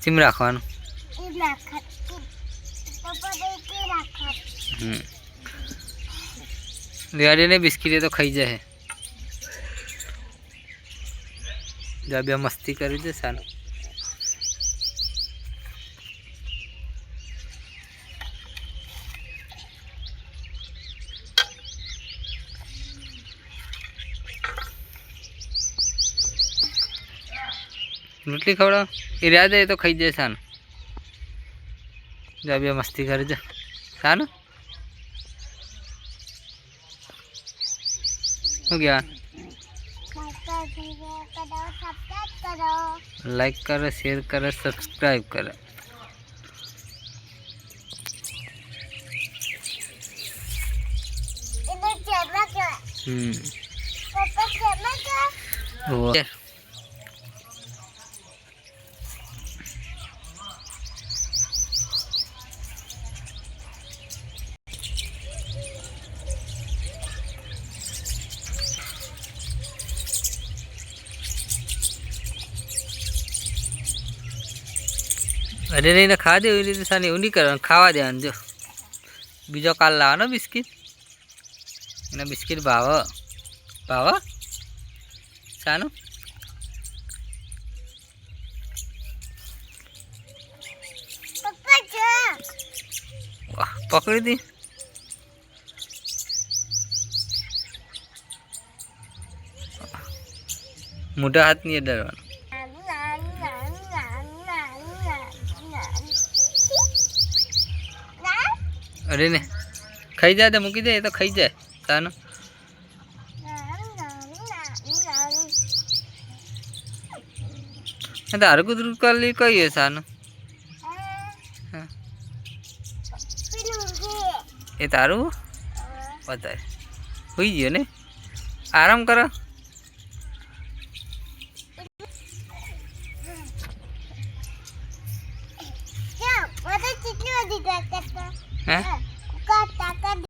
ચીમ રાખવાનું રેડી ને બિસ્કીટ તો ખાઈ જાય જા બે મસ્તી કરી દે સારું રોટલી ખવડાવ એ રહ્યા જાય તો ખાઈ જાય સાનું જા બે મસ્તી કરી દે સાનું શું કહેવા लाइक करो शेयर करो सब्सक्राइब करो अरे नहीं ना खा दे सानी उन्हीं कर खावा दे जो बीजो काल लाओ बिस्किट ना बिस्किट भाव भाव सानो पकड़ी दी मोटा हाथ नहीं डरवा अरे ने खाई जाए तो मूकी दे तो खाई जाए सानो तार को दूर कर ली कही है सानो ये तारू पता है हुई गयो ने आराम करो